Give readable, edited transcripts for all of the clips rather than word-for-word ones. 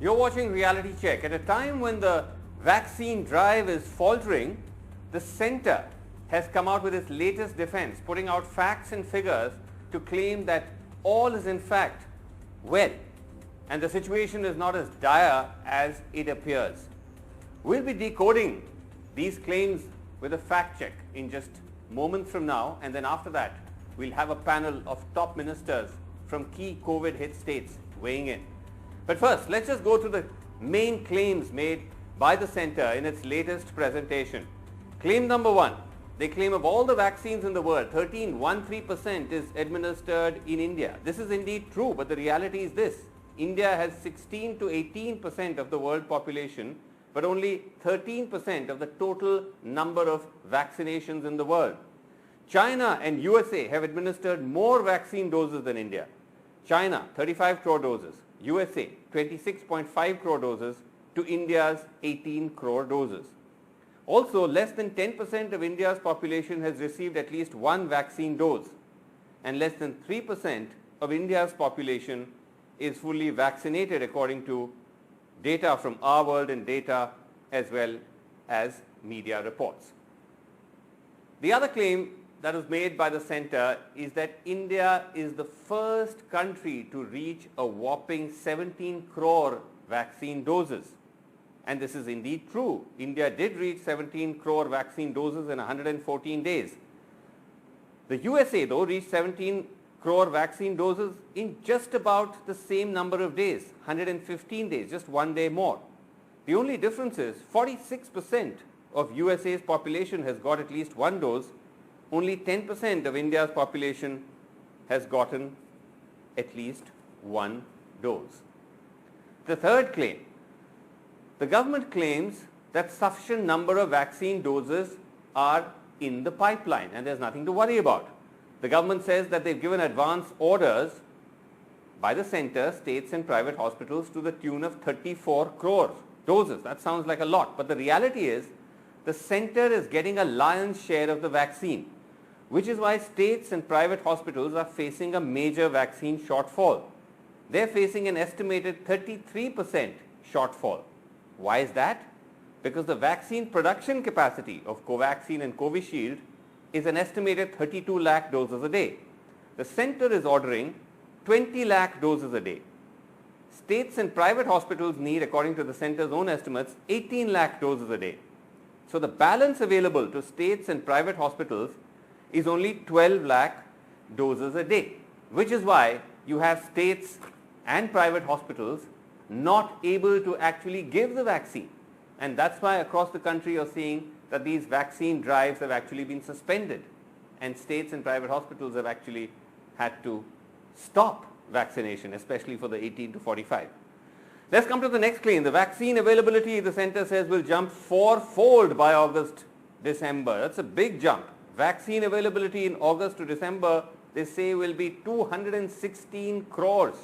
You're watching Reality Check. At a time when the vaccine drive is faltering, the centre has come out with its latest defence, putting out facts and figures to claim that all is in fact well and the situation is not as dire as it appears. We'll be decoding these claims with a fact check in just moments from now, and then after that we'll have a panel of top ministers from key COVID hit states weighing in. But first, let's just go to the main claims made by the centre in its latest presentation. Claim number one, they claim of all the vaccines in the world, 13% is administered in India. This is indeed true, but the reality is this: India has 16 to 18% of the world population, but only 13% of the total number of vaccinations in the world. China and USA have administered more vaccine doses than India. China, 35 crore doses. USA, 26.5 crore doses to India's 18 crore doses. Also, less than 10% of India's population has received at least one vaccine dose, and less than 3% of India's population is fully vaccinated according to data from our world and data as well as media reports. The other claim that was made by the centre is that India is the first country to reach a whopping 17 crore vaccine doses. And this is indeed true. India did reach 17 crore vaccine doses in 114 days. The USA, though, reached 17 crore vaccine doses in just about the same number of days, 115 days, just one day more. The only difference is 46% of USA's population has got at least one dose. Only 10% of India's population has gotten at least one dose. The third claim, the government claims that sufficient number of vaccine doses are in the pipeline and there's nothing to worry about. The government says that they've given advance orders by the centre, states and private hospitals to the tune of 34 crore doses. That sounds like a lot, but the reality is the centre is getting a lion's share of the vaccine, which is why states and private hospitals are facing a major vaccine shortfall. They're facing an estimated 33% shortfall. Why is that? Because the vaccine production capacity of Covaxin and Covishield is an estimated 32 lakh doses a day. The centre is ordering 20 lakh doses a day. States and private hospitals need, according to the centre's own estimates, 18 lakh doses a day. So the balance available to states and private hospitals is only 12 lakh doses a day, which is why you have states and private hospitals not able to actually give the vaccine. And that's why across the country you're seeing that these vaccine drives have actually been suspended and states and private hospitals have actually had to stop vaccination, especially for the 18 to 45. Let's come to the next claim. The vaccine availability, the centre says, will jump fourfold by August, December. That's a big jump. Vaccine availability in August to December, they say, will be 216 crores.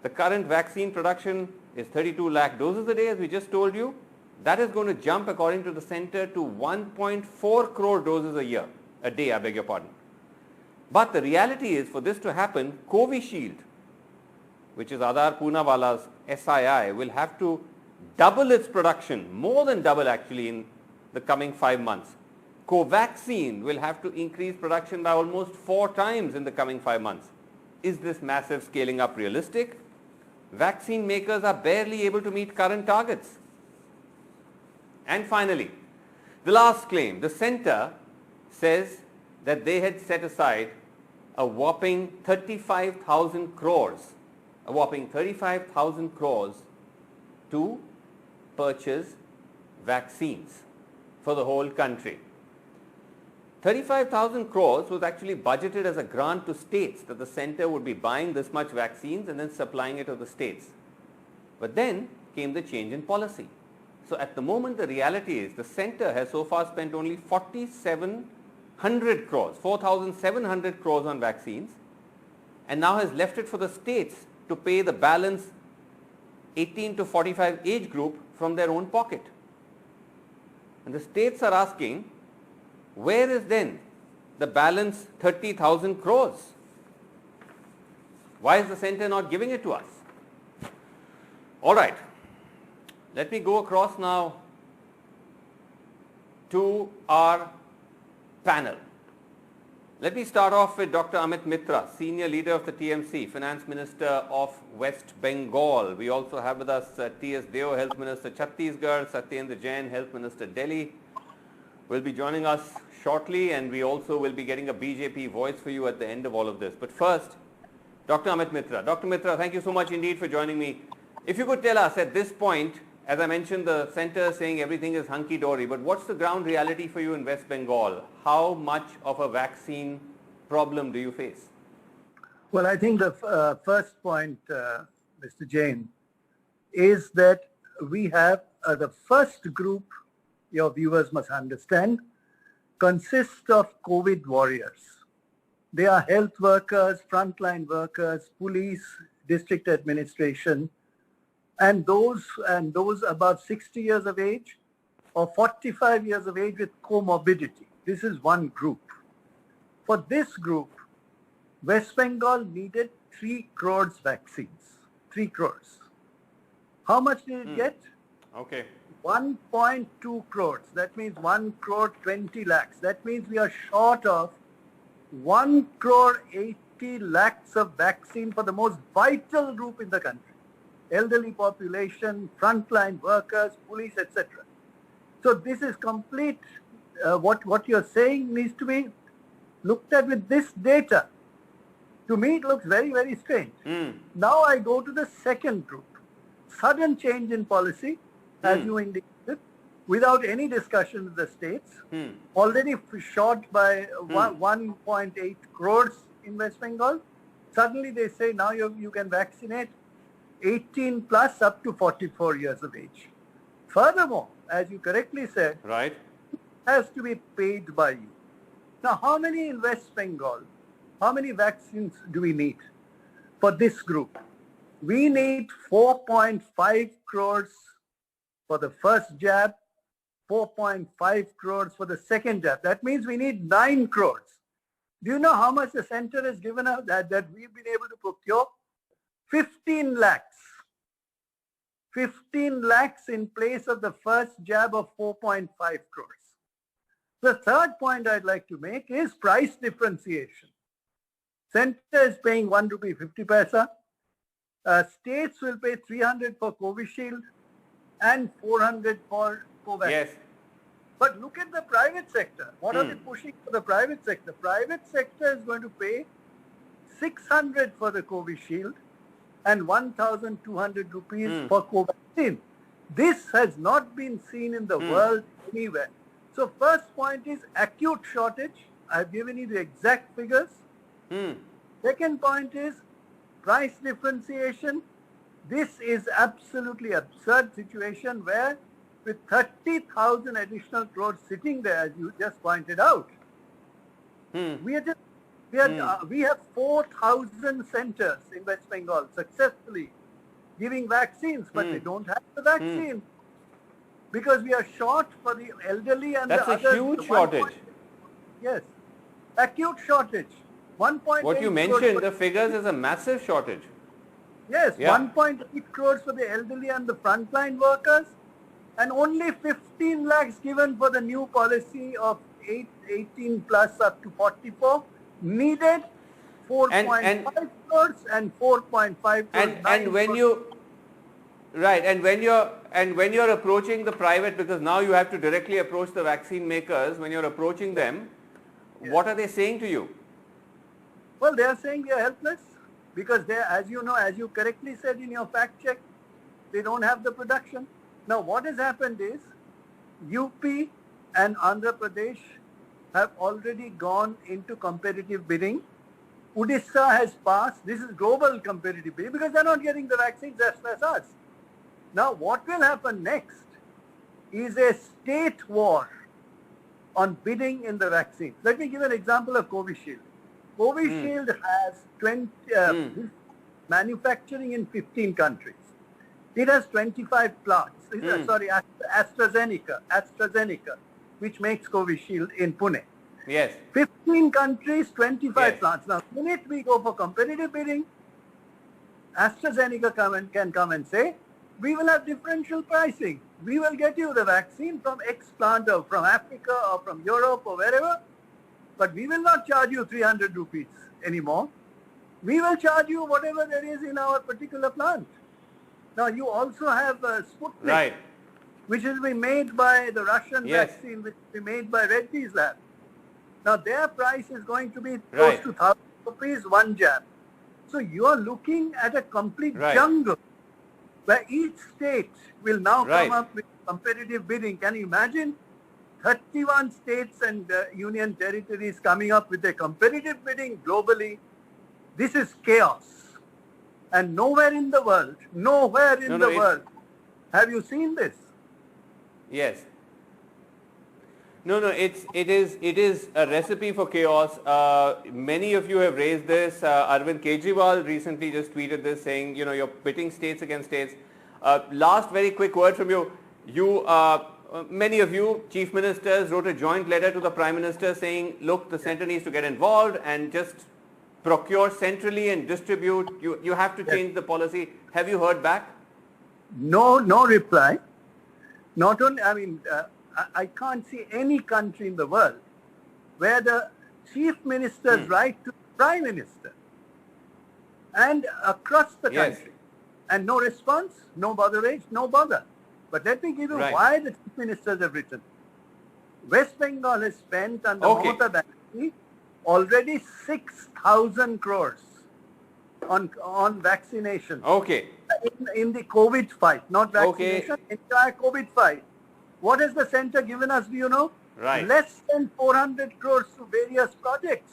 The current vaccine production is 32 lakh doses a day, as we just told you. That is going to jump, according to the centre, to 1.4 crore doses a day, I beg your pardon. But the reality is, for this to happen, Covishield, which is Adar Poonawala's SII, will have to double its production, more than double actually, in the coming 5 months. Covaxin will have to increase production by almost 4 times in the coming 5 months. Is this massive scaling up realistic? Vaccine makers are barely able to meet current targets. And finally, the last claim, the centre says that they had set aside a whopping 35,000 crores, to purchase vaccines for the whole country. 35,000 crores was actually budgeted as a grant to states, that the centre would be buying this much vaccines and then supplying it to the states. But then came the change in policy. So at the moment, the reality is the centre has so far spent only 4,700 crores on vaccines, and now has left it for the states to pay the balance 18 to 45 age group from their own pocket. And the states are asking, where is then the balance 30,000 crores? Why is the centre not giving it to us? All right. Let me go across now to our panel. Let me start off with Dr. Amit Mitra, Senior Leader of the TMC, Finance Minister of West Bengal. We also have with us T.S. Deo, Health Minister Chhattisgarh, Satyendra Jain, Health Minister Delhi, will be joining us shortly, and we also will be getting a BJP voice for you at the end of all of this. But first, Dr. Amit Mitra. Dr. Mitra, thank you so much indeed for joining me. If you could tell us at this point, as I mentioned, the centre is saying everything is hunky-dory, but what's the ground reality for you in West Bengal? How much of a vaccine problem do you face? Well, I think the first point, Mr. Jain, is that we have the first group, your viewers must understand, consists of COVID warriors. They are health workers, frontline workers, police, district administration, and those above 60 years of age or 45 years of age with comorbidity. This is one group. For this group, West Bengal needed 3 crores vaccines. 3 crores. How much did it get? Okay. 1.2 crores. That means 1 crore 20 lakhs. That means we are short of 1 crore 80 lakhs of vaccine for the most vital group in the country. Elderly population, frontline workers, police, etc. So this is complete. What you're saying needs to be looked at with this data. To me, it looks very, very strange. Now I go to the second group. Sudden change in policy, as you indicated, without any discussion with the states, already short by 1.8 crores in West Bengal. Suddenly they say now you can vaccinate 18 plus up to 44 years of age. Furthermore, as you correctly said, right, it has to be paid by you. Now, how many in West Bengal, how many vaccines do we need for this group? We need 4.5 crores for the first jab, 4.5 crores for the second jab. That means we need 9 crores. Do you know how much the center has given us that we've been able to procure? 15 lakhs. 15 lakhs in place of the first jab of 4.5 crores. The third point I'd like to make is price differentiation. Center is paying 1 rupee 50 paisa. States will pay 300 for Covishield and 400 for Covaxin. Yes. But look at the private sector. What are they pushing for the private sector? Private sector is going to pay 600 for the Covishield and 1,200 rupees for Covaxin. This has not been seen in the world anywhere. So first point is acute shortage. I've given you the exact figures. Second point is price differentiation. This is absolutely absurd situation where with 30,000 additional crores sitting there, as you just pointed out, we have 4,000 centers in West Bengal successfully giving vaccines, but they don't have the vaccine because we are short for the elderly and that's the others. That's a huge shortage. Yes, acute shortage. 1.8 what you mentioned, the figures is a massive shortage. Yes, 1.8 crores for the elderly and the frontline workers, and only 15 lakhs given for the new policy of 18 plus up to 44. Needed 4.5 crores and 4.5 crores. And when you when you're approaching the private, because now you have to directly approach the vaccine makers, when you're approaching them, what are they saying to you? Well, they are saying they are helpless because they, as you know, as you correctly said in your fact check, they don't have the production. Now, what has happened is UP and Andhra Pradesh have already gone into competitive bidding. Odisha has passed. This is global competitive bidding because they're not getting the vaccines as well as us. Now, what will happen next is a state war on bidding in the vaccines. Let me give an example of Covishield. Covishield has manufacturing in 15 countries. It has 25 plants. Sorry, AstraZeneca, which makes Covishield in Pune. Yes. 15 countries, 25 plants. Now, the minute we go for competitive bidding, AstraZeneca can come and say, we will have differential pricing. We will get you the vaccine from X plant or from Africa or from Europe or wherever, but we will not charge you 300 rupees anymore. We will charge you whatever there is in our particular plant. Now you also have Sputnik, Right. which will be made by the Russian Yes. vaccine, which will be made by Reddy's lab. Now their price is going to be close Right. to 1,000 rupees one jab. So you are looking at a complete Right. jungle where each state will now Right. come up with competitive bidding. Can you imagine 31 states and union territories coming up with a competitive bidding globally? This is chaos. And nowhere in the world, world, have you seen this? Yes. No, it is a recipe for chaos. Many of you have raised this. Arvind Kejriwal recently just tweeted this, saying, you know, you're pitting states against states. Last very quick word from you. Many of you, chief ministers, wrote a joint letter to the Prime Minister saying, look, the centre needs to get involved and just procure centrally and distribute. You have to change the policy. Have you heard back? No reply. Not only, I mean, I can't see any country in the world where the chief ministers write to the Prime Minister and across the country. And no response, no botherage, no bother. But let me give you why the chief ministers have written. West Bengal has spent under Mamata Banerjee already 6,000 crores on vaccination. Okay. In the COVID fight, not vaccination, entire COVID fight. What has the centre given us, do you know? Right. Less than 400 crores to various projects.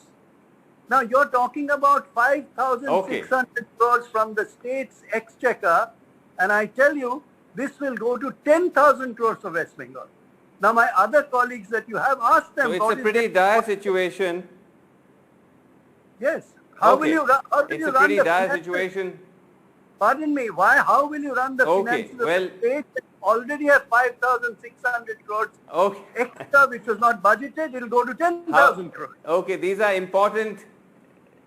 Now you're talking about 5,600 crores from the state's exchequer, and I tell you, this will go to 10,000 crores of West Bengal. Now my other colleagues that you have, asked them. So it's a pretty dire situation. Yes. How will you run it's a pretty dire situation. Pardon me, how will you run the finances of the state? Already have 5,600 crores extra, which was not budgeted. It will go to 10,000 crores. Okay, these are important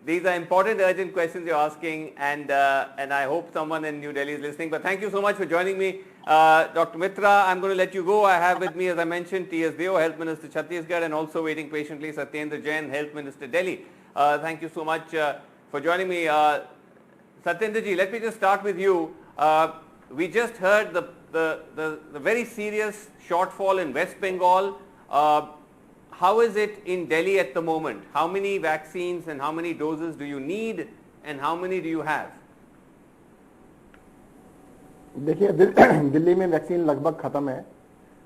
urgent questions you're asking, and I hope someone in New Delhi is listening. But thank you so much for joining me. Dr. Mitra, I'm going to let you go. I have with me, as I mentioned, T.S. Deo, Health Minister Chhattisgarh, and also waiting patiently Satyendra Jain, Health Minister Delhi. Thank you so much for joining me. Satyendra ji, let me just start with you. We just heard the very serious shortfall in West Bengal. How is it in Delhi at the moment? How many vaccines and how many doses do you need, and how many do you have? देखिए दिल्ली में vaccine लगभग खत्म है,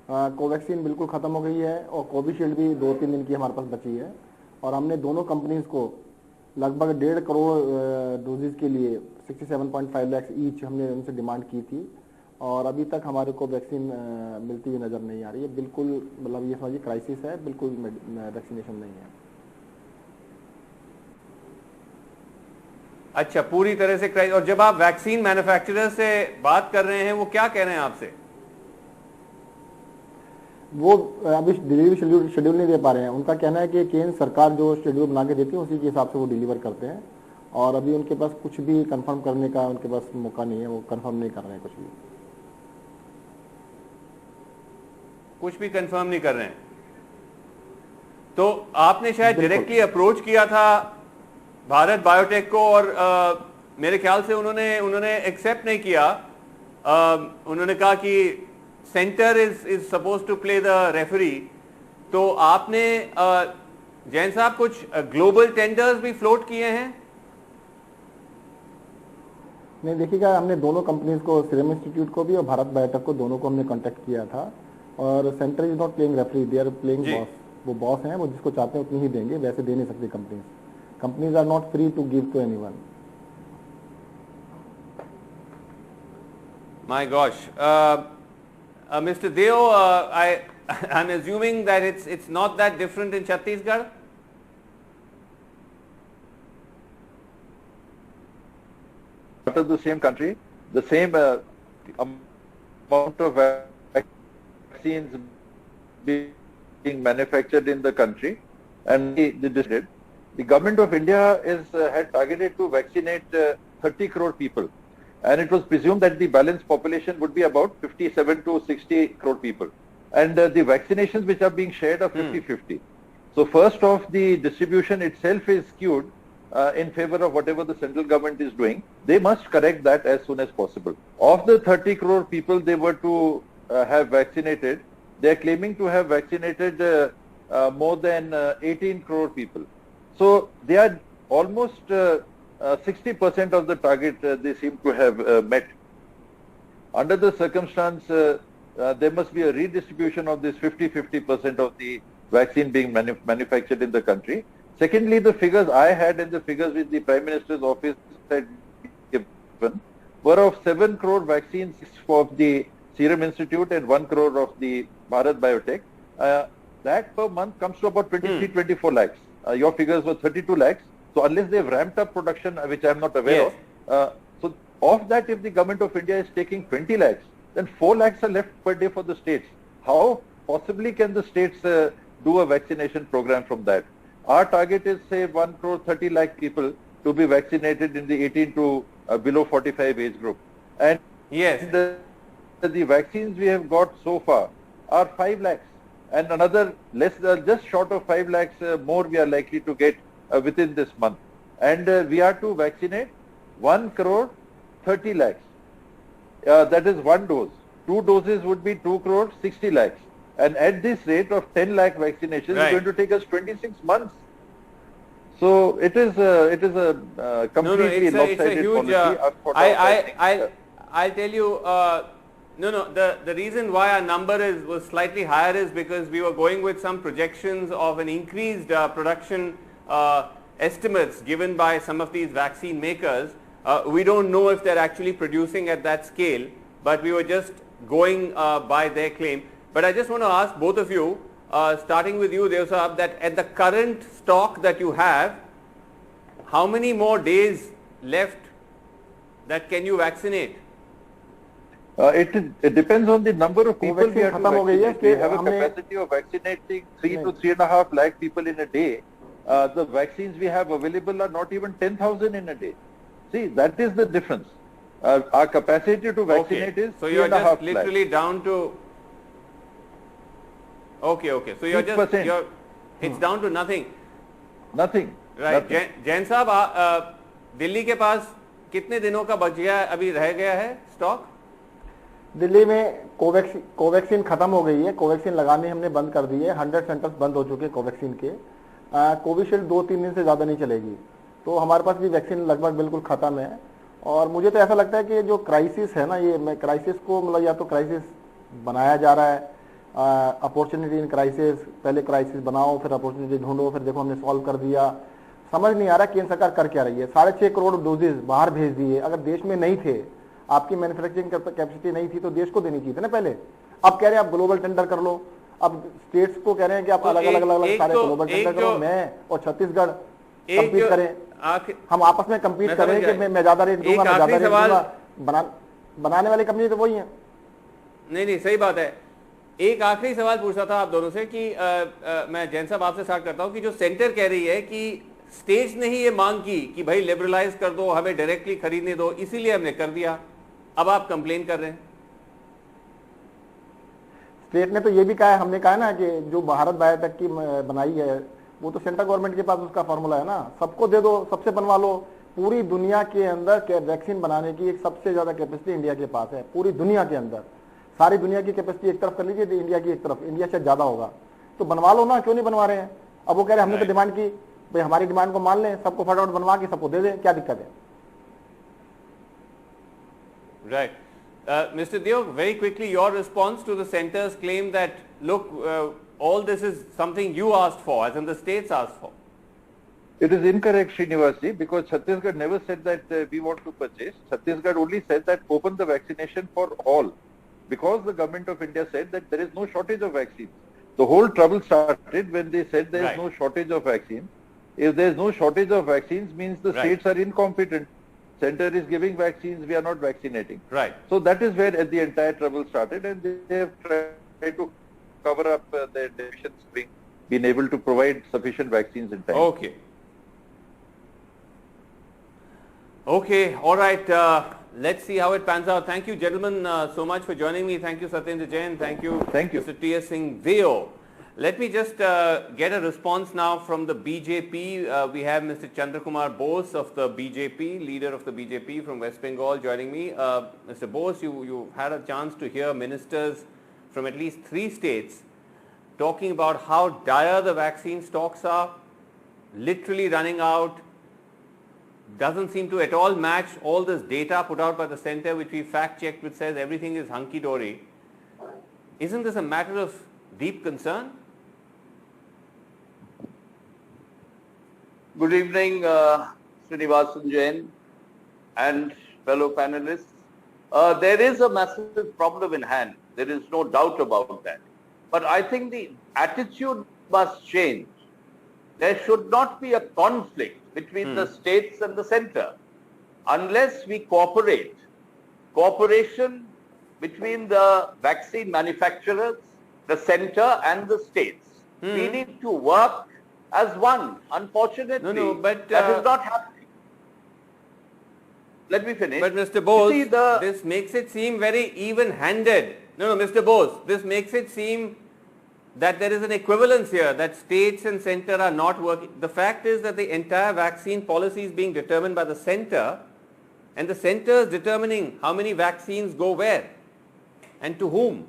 Covaxin बिल्कुल खत्म हो गई है और कोविशील्ड भी 2-3 दिन की हमारे पास बची है, और हमने दोनों कंपनीज को लगभग 1.5 करोड़ डोजेज के लिए 67.5 लाख ईच हमने उनसे डिमांड की थी, और अभी तक हमारे को वैक्सीन मिलती हुई नजर नहीं आ रही है। बिल्कुल मतलब ये समझिए क्राइसिस है, बिल्कुल वैक्सीनेशन नहीं है। अच्छा, पूरी तरह से क्राइसिस। और जब आप वैक्सीन मैन्युफैक्चरर से बात कर रहे हैं, वो क्या कह रहे हैं आपसे? वो अभी डिलीवरी शेड्यूल नहीं दे पा रहे हैं। उनका कहना है कि केंद्र सरकार जो शेड्यूल बना के देती है उसी के हिसाब से वो डिलीवर करते हैं, और अभी उनके पास कुछ भी कंफर्म करने का उनके पास मौका नहीं है, वो कंफर्म नहीं कर रहे हैं कुछ भी कंफर्म नहीं कर रहे हैं। तो आपने शायद डायरेक्टली अप्रोच किया था भारत बायोटेक को, और मेरे ख्याल से उन्होंने एक्सेप्ट नहीं किया। उन्होंने कहा कि centre is suppose to play the referee. तो आपने जैन साहब कुछ ग्लोबल टेंडर्स भी फ्लोट किए हैं? नहीं, देखिएगा हमने दोनों कंपनीज को, सीरम इंस्टीट्यूट को भी और भारत बायोटेक को, दोनों को हमने कांटेक्ट किया था, और centre is not playing referee, they are playing boss. वो बॉस हैं, वो जिसको चाहते हैं उतनी ही देंगे, वैसे दे नहीं सकती companies are not free to give to anyone. My gosh, Mr. Deo, I'm assuming that it's not that different in Chhattisgarh. Part of the same country, the same amount of vaccines being manufactured in the country, and the government of India had targeted to vaccinate 30 crore people. and it was presumed that the balanced population would be about 57 to 60 crore people. And the vaccinations which are being shared are 50-50. So first off, the distribution itself is skewed in favor of whatever the central government is doing. They must correct that as soon as possible. Of the 30 crore people they were to have vaccinated, they are claiming to have vaccinated more than 18 crore people. So they are almost 60% of the target they seem to have met. Under the circumstance, there must be a redistribution of this 50% of the vaccine being manufactured in the country. Secondly, the figures I had and the figures which the Prime Minister's office had given were of 7 crore vaccines for the Serum Institute and 1 crore of the Bharat Biotech. That per month comes to about 23-24 lakhs. Your figures were 32 lakhs. So unless they've ramped up production, which I'm not aware of, so of that, if the government of India is taking 20 lakhs, then 4 lakhs are left per day for the states. How possibly can the states do a vaccination program from that? Our target is, say, 1 crore 30 lakh people to be vaccinated in the 18 to below 45 age group. And the vaccines we have got so far are 5 lakhs. And another just short of 5 lakhs more we are likely to get within this month. And we are to vaccinate 1 crore 30 lakhs. That is 1 dose. 2 doses would be 2 crore 60 lakhs. And at this rate of 10 lakh vaccinations, it's going to take us 26 months. So it is a completely lopsided policy. I'll tell you, the reason why our number was slightly higher is because we were going with some projections of an increased production estimates given by some of these vaccine makers. We don't know if they're actually producing at that scale, but we were just going by their claim. But I just want to ask both of you, starting with you, Dev Sahab, that at the current stock that you have, how many more days left that can you vaccinate? It depends on the number of people we have to vaccinate. We have a capacity of vaccinating 3 to 3.5 lakh people in a day. The vaccines we have available are not even 10,000 in a day. See, that is the difference. Our capacity to vaccinate is 3.5 lakh. So you're just literally down to... Okay. So you're just... it's down to nothing. Nothing. Right. Jain साहब, दिल्ली के पास कितने दिनों का बच गया अभी रह गया है स्टॉक? दिल्ली में कोवैक्सीन खत्म हो गई है, कोवैक्सीन लगाने हमने बंद कर दी है, 100 सेंटर्स बंद हो चुके हैं कोवैक्सीन के। कोविशील्ड 2-3 दिन से ज्यादा नहीं चलेगी, तो हमारे पास भी वैक्सीन लगभग बिल्कुल खत्म है। और मुझे तो ऐसा लगता है कि जो क्राइसिस है ना, ये क्राइसिस को मतलब या तो क्राइसिस बनाया जा रहा है, अपॉर्चुनिटी इन क्राइसिस, पहले क्राइसिस बनाओ फिर अपॉर्चुनिटी ढूंढो, फिर देखो हमने सॉल्व कर दिया। समझ नहीं आ रहा केंद्र सरकार कर क्या रही है। 6.5 करोड़ डोजेज बाहर भेज दिए, अगर देश में नहीं थे, आपकी मैन्युफैक्चरिंग कैपेसिटी नहीं थी तो देश को देनी चाहिए थी ना पहले। अब कह रहे हैं आप ग्लोबल टेंडर कर लो, अब स्टेट्स को कह रहे हैं कि आप अलग अलग सारे ग्लोबल टेंडर करो, मैं और छत्तीसगढ़ कंपीट करें, हम आपस में कंपीट करें कि मैं ज्यादा रेट दूंगा, मैं ज्यादा रेट दूंगा, बनाने वाली कंपनी तो वही है। नहीं, सही बात है। एक आखिरी सवाल पूछता था आप दोनों से कि मैं जैन साहब आपसे स्टार्ट करता हूं कि जो सेंटर कह रही है कि स्टेट्स ने ही ये मांग की कि भाई लिबरलाइज कर दो, हमें डायरेक्टली खरीदने दो, इसीलिए हमने कर दिया, अब आप कंप्लेन कर रहे हैं। स्टेट ने तो ये भी कहा है, हमने कहा है ना कि जो भारत बायोटेक की बनाई है वो तो सेंट्रल गवर्नमेंट के पास उसका फॉर्मूला है ना, सबको दे दो, सबसे बनवा लो। पूरी दुनिया के अंदर वैक्सीन बनाने की एक सबसे ज्यादा कैपेसिटी इंडिया के पास है, पूरी दुनिया के अंदर। सारी दुनिया की कैपेसिटी एक तरफ कर लीजिए, इंडिया की एक तरफ, इंडिया से ज्यादा होगा, तो बनवा लो ना, क्यों नहीं बनवा रहे हैं? अब वो कह रहे हैं हमने तो डिमांड की, भाई हमारी डिमांड को मान लें, सबको फटाफट बनवा के सबको दे दें, क्या दिक्कत है? Right. Mr. Dev, very quickly your response to the center's claim that look, all this is something you asked for, as in the states asked for. It is incorrect, Srinivasji, because Chhattisgarh never said that we want to purchase. Chhattisgarh only said that open the vaccination for all, because the government of India said that there is no shortage of vaccines. The whole trouble started when they said there is no shortage of vaccines. If there is no shortage of vaccines, means the states are incompetent. Center is giving vaccines, we are not vaccinating. Right. So that is where the entire trouble started, and they have tried to cover up their deficiencies, being able to provide sufficient vaccines in time. Okay. Okay, all right. Let's see how it pans out. Thank you, gentlemen, so much for joining me. Thank you, Satyendra Jain. Thank you, Mr. T.S. Singh Veo. Let me just get a response now from the BJP. We have Mr. Chandrakumar Bose of the BJP, leader of the BJP from West Bengal, joining me. Mr. Bose, you had a chance to hear ministers from at least 3 states talking about how dire the vaccine stocks are, literally running out. Doesn't seem to at all match all this data put out by the center, which we fact-checked, which says everything is hunky-dory. Isn't this a matter of deep concern? Good evening, Srinivasan Jain and fellow panelists. There is a massive problem in hand. There is no doubt about that. But I think the attitude must change. There should not be a conflict between the states and the center unless we cooperate. Cooperation between the vaccine manufacturers, the center and the states. We need to work as one. Unfortunately, but that is not happening. Let me finish. But Mr. Bose, this makes it seem very even-handed. Mr. Bose, this makes it seem that there is an equivalence here, that states and center are not working. The fact is that the entire vaccine policy is being determined by the center, and the center is determining how many vaccines go where and to whom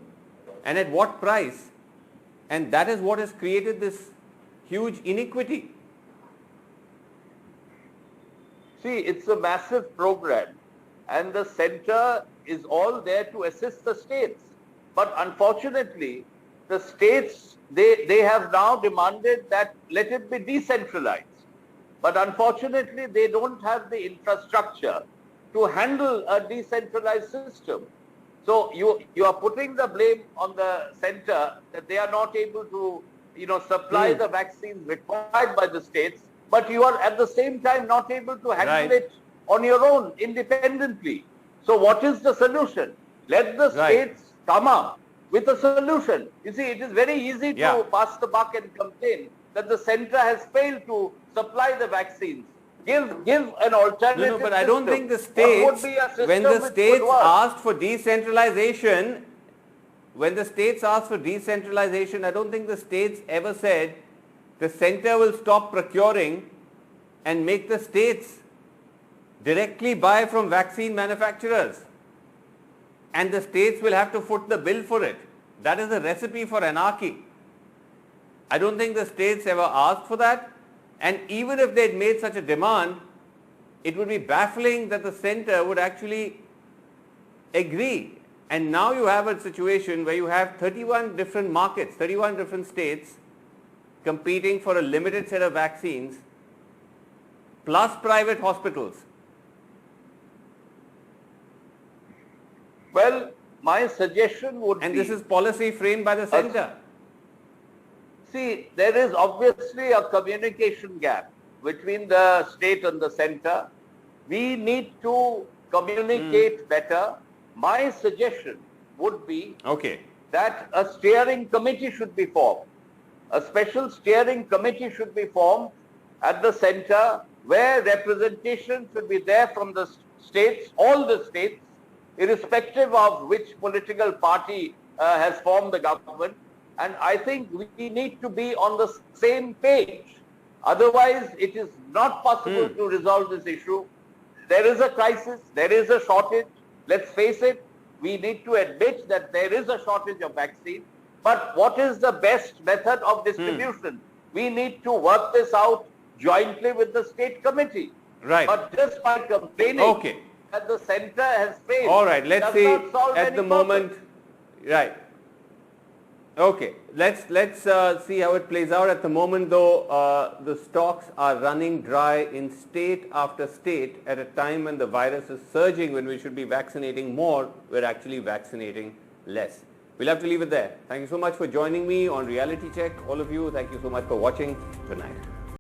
and at what price, and that is what has created this huge inequity. See, it's a massive program and the center is all there to assist the states. But unfortunately, the states, they have now demanded that let it be decentralized. But unfortunately, they don't have the infrastructure to handle a decentralized system. So you are putting the blame on the center that they are not able to, supply the vaccines required by the states, but you are at the same time not able to handle it on your own independently. So what is the solution? Let the states come up with a solution. You see, it is very easy to pass the buck and complain that the center has failed to supply the vaccines. Give an alternative but I don't think the states, when the states asked for decentralization, I don't think the states ever said the center will stop procuring and make the states directly buy from vaccine manufacturers, and the states will have to foot the bill for it. That is a recipe for anarchy. I don't think the states ever asked for that, and even if they had made such a demand, it would be baffling that the center would actually agree. And now you have a situation where you have 31 different markets, 31 different states competing for a limited set of vaccines, plus private hospitals. Well, my suggestion would be... And this is policy framed by the center. See, there is obviously a communication gap between the state and the center. We need to communicate better. My suggestion would be that a steering committee should be formed. A special steering committee should be formed at the center where representation should be there from the states, all the states, irrespective of which political party has formed the government. And I think we need to be on the same page. Otherwise, it is not possible to resolve this issue. There is a crisis, there is a shortage. Let's face it, we need to admit that there is a shortage of vaccine. But what is the best method of distribution? We need to work this out jointly with the state committee. But just by complaining that the center has failed. All right, let's see at the moment. Let's see how it plays out. At the moment, though, the stocks are running dry in state after state at a time when the virus is surging, when we should be vaccinating more. We're actually vaccinating less. We'll have to leave it there. Thank you so much for joining me on Reality Check. All of you, thank you so much for watching. Good night.